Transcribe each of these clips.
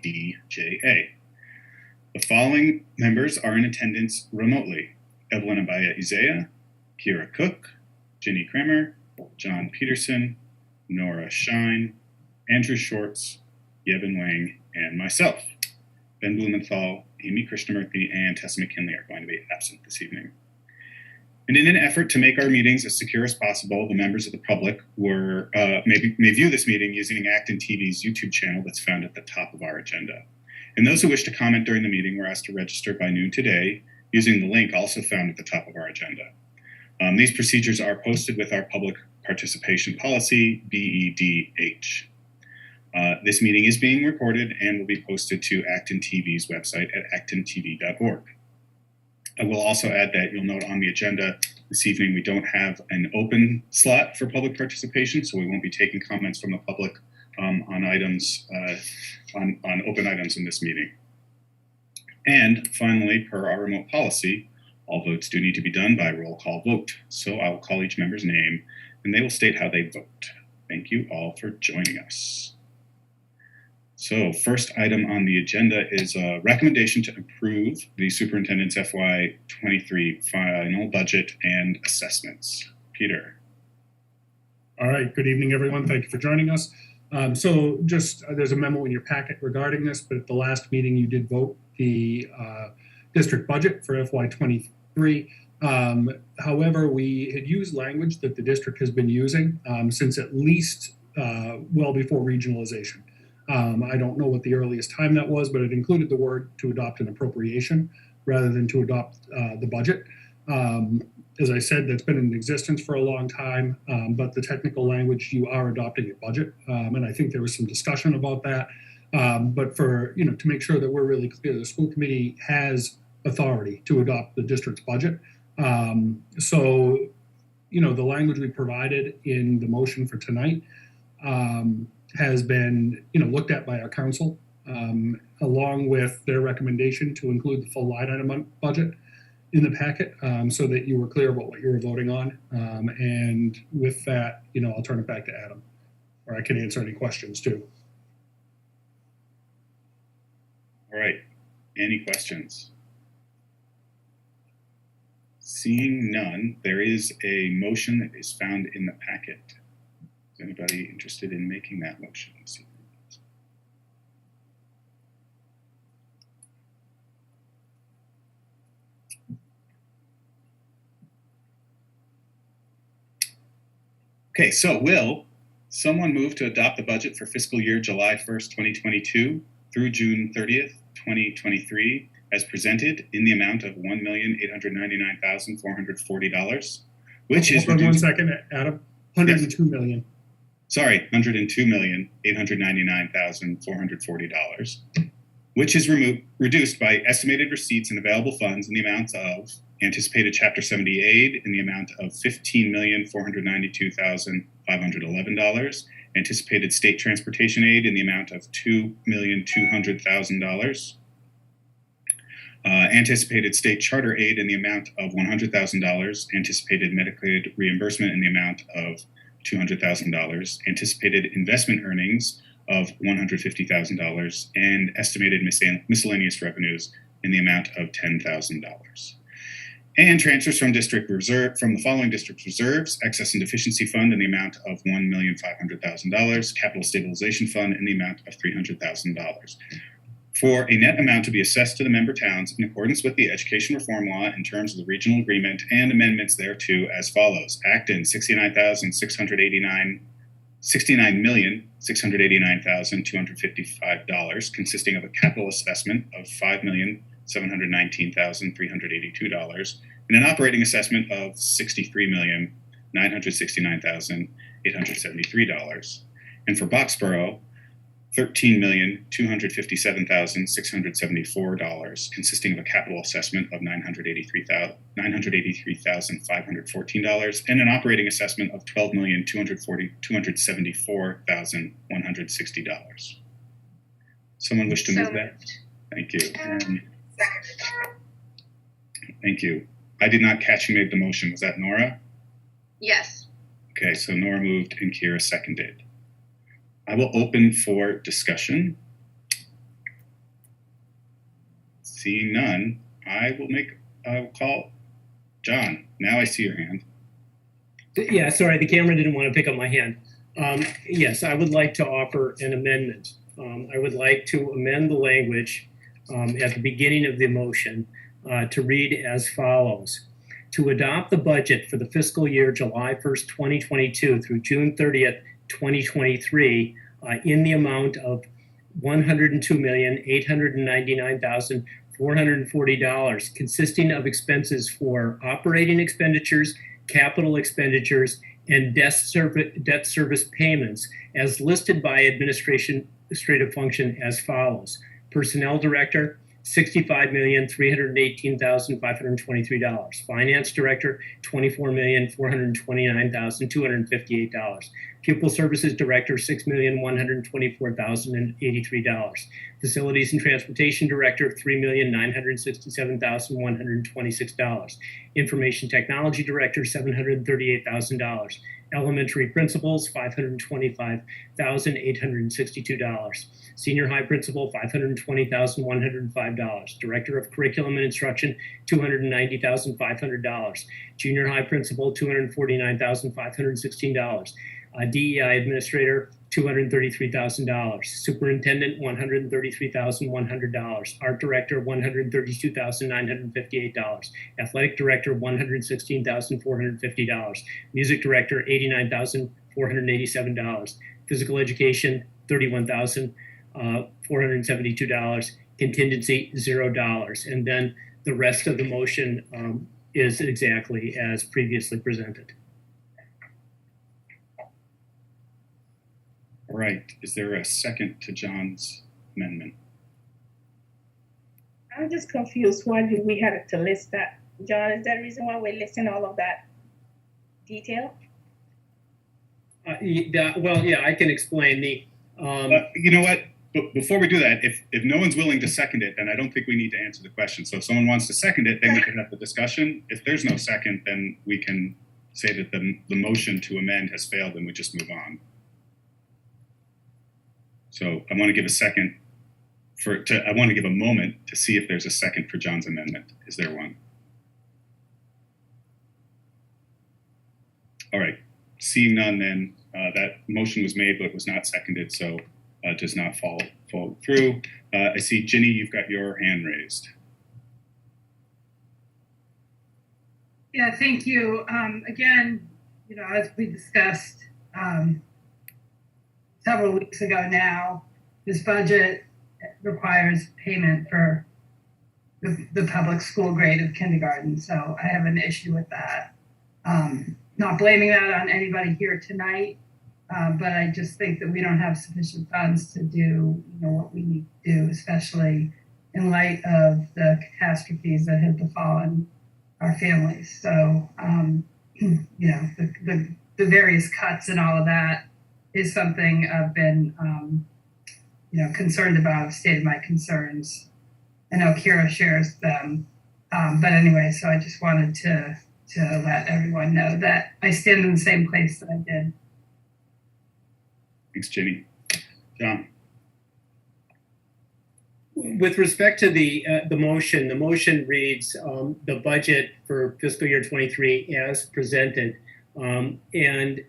BEDJA. The following members are in attendance remotely: Evelyn Abaya Isaiah, Kira Cook, Ginny Kramer, John Peterson, Nora Shine, Andrew Shorts, Yevon Wang, and myself. Ben Blumenthal, Amy Krishnamurthy, and Tessa McKinley are going to be absent this evening. And in an effort to make our meetings as secure as possible, the members of the public may view this meeting using ActonTV's YouTube channel that's found at the top of our agenda. And those who wish to comment during the meeting were asked to register by noon today using the link also found at the top of our agenda. These procedures are posted with our public participation policy, BEDH. This meeting is being recorded and will be posted to ActonTV's website at actontv.org. I will also add that you'll note on the agenda this evening we don't have an open slot for public participation, so we won't be taking comments from the public on items on open items in this meeting. And finally, per our remote policy, all votes do need to be done by roll call vote. So I will call each member's name and they will state how they vote. Thank you all for joining us. So first item on the agenda is a recommendation to approve the superintendent's FY23 final budget and assessments. Peter. All right, good evening, everyone. Thank you for joining us. So there's a memo in your packet regarding this, but at the last meeting you did vote the district budget for FY23. However, we had used language that the district has been using since at least well before regionalization. I don't know what the earliest time that was, but it included the word to adopt an appropriation rather than to adopt the budget. As I said, that's been in existence for a long time, but the technical language, you are adopting a budget. And I think there was some discussion about that. But for, to make sure that we're really clear, the school committee has authority to adopt the district's budget. So, the language we provided in the motion for tonight has been, looked at by our council, along with their recommendation to include the full line item budget in the packet, so that you were clear about what you were voting on. And with that, I'll turn it back to Adam, or I can answer any questions too. All right, any questions? Seeing none, there is a motion that is found in the packet. Is anybody interested in making that motion this evening? Okay, so will someone move to adopt the budget for fiscal year July 1st, 2022 through June 30th, 2023 as presented in the amount of $1,899,440, which is reduced. 1 second, Adam. 102 million. Sorry, $102,899,440, which is reduced by estimated receipts and available funds in the amount of anticipated Chapter 70 aid in the amount of $15,492,511, anticipated state transportation aid in the amount of $2,200,000, anticipated state charter aid in the amount of $100,000, anticipated Medicaid reimbursement in the amount of $200,000, anticipated investment earnings of $150,000, and estimated miscellaneous revenues in the amount of $10,000. And transfers from the following district reserves: excess and deficiency fund in the amount of $1,500,000, capital stabilization fund in the amount of $300,000, for a net amount to be assessed to the member towns in accordance with the education reform law in terms of the regional agreement and amendments thereto as follows: Acton, $69,689,255, consisting of a capital assessment of $5,719,382 and an operating assessment of $63,969,873. And for Boxborough, $13,257,674, consisting of a capital assessment of $983,514 and an operating assessment of $12,274,160. Someone wish to move that? Thank you. Thank you. I did not catch who made the motion. Was that Nora? Yes. Okay, so Nora moved and Kira seconded. I will open for discussion. Seeing none, I will call John. Now I see your hand. Yeah, sorry, the camera didn't want to pick up my hand. Yes, I would like to offer an amendment. I would like to amend the language at the beginning of the motion to read as follows. To adopt the budget for the fiscal year July 1st, 2022 through June 30th, 2023 in the amount of $102,899,440, consisting of expenses for operating expenditures, capital expenditures, and debt service payments as listed by administrative function as follows. Personnel Director, $65,318,523. Finance Director, $24,429,258. Pupil Services Director, $6,124,083. Facilities and Transportation Director, $3,967,126. Information Technology Director, $738,000. Elementary Principals, $525,862. Senior High Principal, $520,105. Director of Curriculum and Instruction, $290,500. Junior High Principal, $249,516. DEI Administrator, $233,000. Superintendent, $133,100. Art Director, $132,958. Athletic Director, $116,450. Music Director, $89,487. Physical Education, $31,472. Contingency, $0. And then the rest of the motion is exactly as previously presented. All right. Is there a second to John's amendment? I'm just confused. Why did we have to list that? John, is that the reason why we're listing all of that detail? Well, yeah, I can explain the. You know what? Before we do that, if no one's willing to second it, then I don't think we need to answer the question. So if someone wants to second it, then we can have the discussion. If there's no second, then we can say that the motion to amend has failed and we just move on. So I want to give a second I want to give a moment to see if there's a second for John's amendment. Is there one? All right. Seeing none, then that motion was made but was not seconded, so does not fall through. I see, Ginny, you've got your hand raised. Yeah, thank you. Again, as we discussed several weeks ago now, this budget requires payment for the public school grade of kindergarten. So I have an issue with that. Not blaming that on anybody here tonight, but I just think that we don't have sufficient funds to do what we need to do, especially in light of the catastrophes that have befallen our families. So, the various cuts and all of that is something I've been, concerned about. I've stated my concerns. I know Kira shares them. But anyway, so I just wanted to let everyone know that I stand in the same place that I did. Thanks, Ginny. John. With respect to the motion reads the budget for fiscal year 23 as presented. And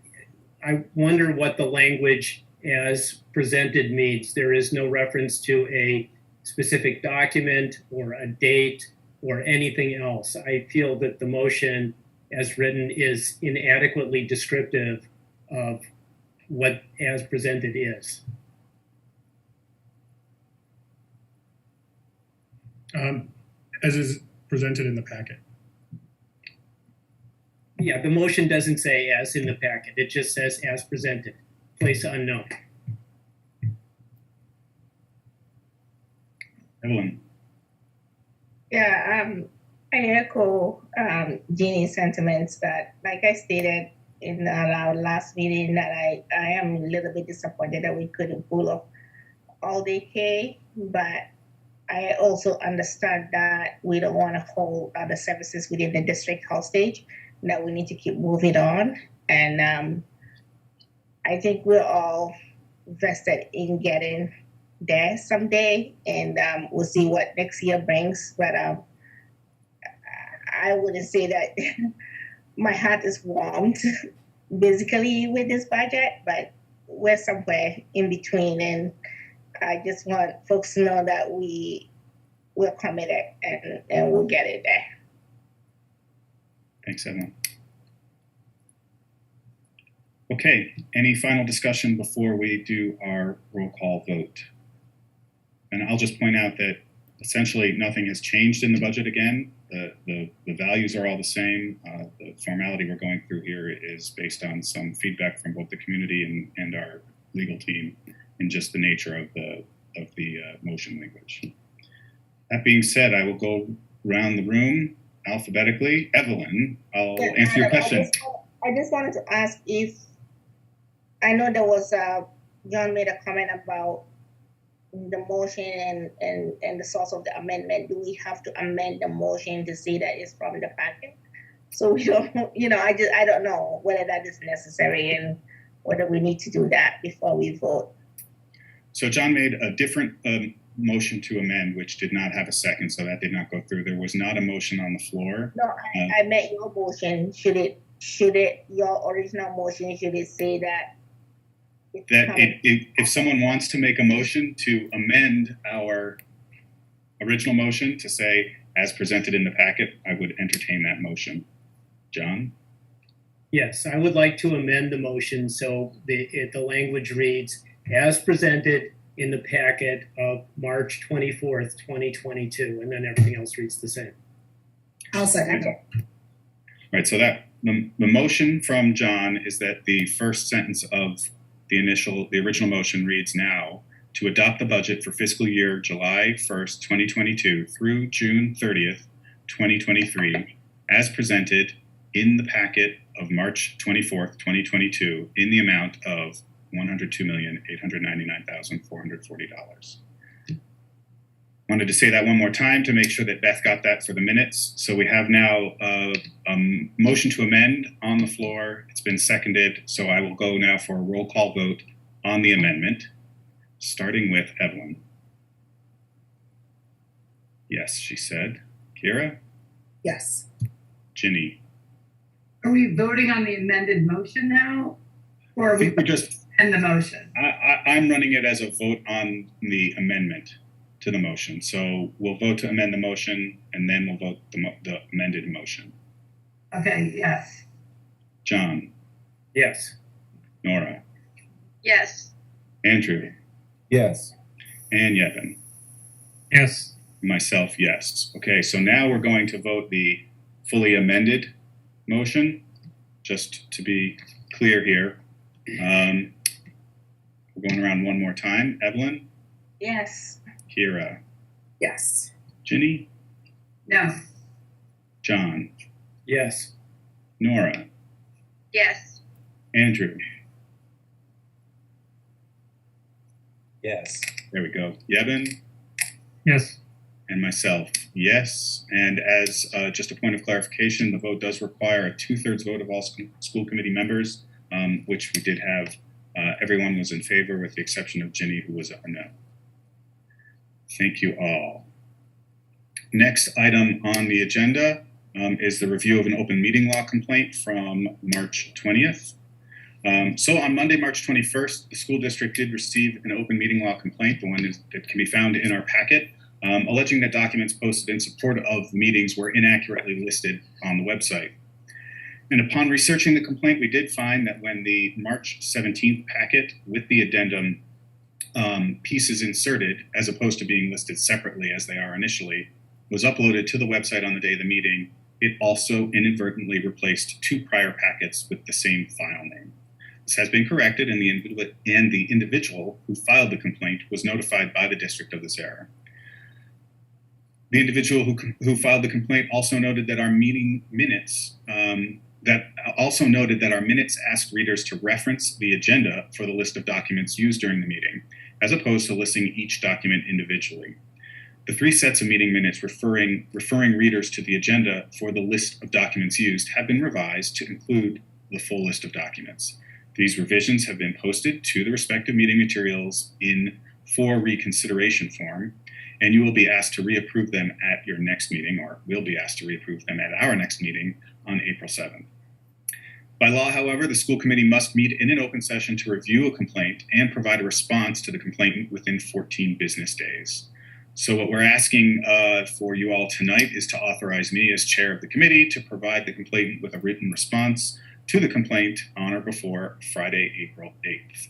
I wonder what the language as presented means. There is no reference to a specific document or a date or anything else. I feel that the motion as written is inadequately descriptive of what as presented is. As is presented in the packet. Yeah, the motion doesn't say as in the packet. It just says as presented, place unknown. Evelyn. Yeah, I echo Jeannie's sentiments that, like I stated in our last meeting, that I am a little bit disappointed that we couldn't pull off all day K, but I also understand that we don't want to hold other services within the district hostage, that we need to keep moving on. And I think we're all vested in getting there someday, and we'll see what next year brings. But I wouldn't say that my heart is warmed basically with this budget, but we're somewhere in between, and I just want folks to know that we're committed and we'll get it there. Thanks, Evelyn. Okay, any final discussion before we do our roll call vote? And I'll just point out that essentially nothing has changed in the budget again. The values are all the same. The formality we're going through here is based on some feedback from both the community and our legal team and just the nature of the motion language. That being said, I will go around the room alphabetically. Evelyn, I'll answer your question. I just wanted to ask if, I know there was John made a comment about the motion and the source of the amendment. Do we have to amend the motion to say that it's from the packet? So we don't, I don't know whether that is necessary and whether we need to do that before we vote. So John made a different motion to amend, which did not have a second, so that did not go through. There was not a motion on the floor. No, I meant your motion. Should it your original motion, should it say that? If someone wants to make a motion to amend our original motion to say, as presented in the packet, I would entertain that motion. John? Yes, I would like to amend the motion so the language reads, as presented in the packet of March 24th, 2022, and then everything else reads the same. I'll second. Right, so that the motion from John is that the first sentence of the original motion reads now to adopt the budget for fiscal year July 1st, 2022 through June 30th, 2023, as presented in the packet of March 24th, 2022, in the amount of $102,899,440. Wanted to say that one more time to make sure that Beth got that for the minutes. So we have now a motion to amend on the floor. It's been seconded. So I will go now for a roll call vote on the amendment, starting with Evelyn. Yes, she said. Kira? Yes. Ginny? Are we voting on the amended motion now? Or are I think we're just, and the motion? I'm running it as a vote on the amendment to the motion. So we'll vote to amend the motion, and then we'll vote the amended motion. Okay, yes. John? Yes. Nora? Yes. Andrew? Yes. And Yevon? Yes. Myself, yes. Okay, so now we're going to vote the fully amended motion, just to be clear here. We're going around one more time. Evelyn? Yes. Kira? Yes. Ginny? No. John? Yes. Nora? Yes. Andrew? Yes. There we go. Yevon? Yes. And myself, yes. And as just a point of clarification, the vote does require a 2/3 vote of all school committee members, which we did have. Everyone was in favor with the exception of Ginny, who was a no. Thank you all. Next item on the agenda is the review of an open meeting law complaint from March 20th. So on Monday, March 21st, the school district did receive an open meeting law complaint, the one that can be found in our packet, alleging that documents posted in support of meetings were inaccurately listed on the website. And upon researching the complaint, we did find that when the March 17th packet with the addendum pieces inserted, as opposed to being listed separately as they are initially, was uploaded to the website on the day of the meeting, it also inadvertently replaced 2 prior packets with the same file name. This has been corrected, and the individual who filed the complaint was notified by the district of this error. The individual who filed the complaint also noted that our meeting minutes asked readers to reference the agenda for the list of documents used during the meeting, as opposed to listing each document individually. The 3 sets of meeting minutes referring readers to the agenda for the list of documents used have been revised to include the full list of documents. These revisions have been posted to the respective meeting materials in for reconsideration form, and you will be asked to reapprove them at your next meeting, or will be asked to reapprove them at our next meeting on April 7th. By law, however, the school committee must meet in an open session to review a complaint and provide a response to the complainant within 14 business days. So what we're asking for you all tonight is to authorize me as chair of the committee to provide the complainant with a written response to the complaint on or before Friday, April 8th.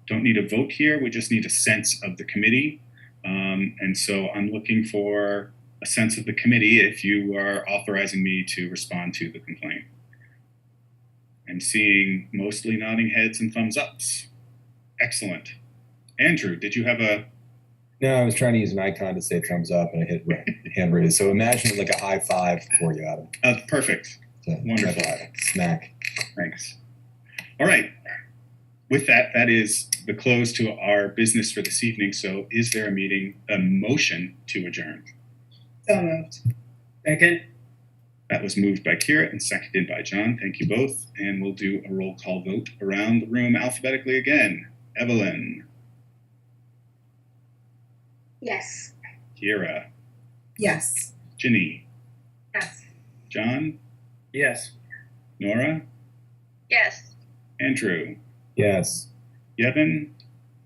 Don't need a vote here, we just need a sense of the committee. And so I'm looking for a sense of the committee if you are authorizing me to respond to the complaint. I'm seeing mostly nodding heads and thumbs ups. Excellent. Andrew, did you have a... No, I was trying to use an icon to say thumbs up and I hit hand raise. So imagine it like a high five for you, Adam. Perfect. So, Wonderful. Smack. Thanks. All right. With that, that is the close to our business for this evening. So is there a motion to adjourn? So moved. Second? That was moved by Kira and seconded by John. Thank you both. And we'll do a roll call vote around the room alphabetically again. Evelyn, Yes. Kira, Yes. Ginny, Yes. John, Yes. Nora, Yes. Andrew, Yes. Yevon,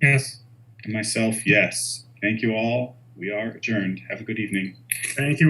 Yes. and myself, yes. Thank you all. We are adjourned. Have a good evening. Thank you.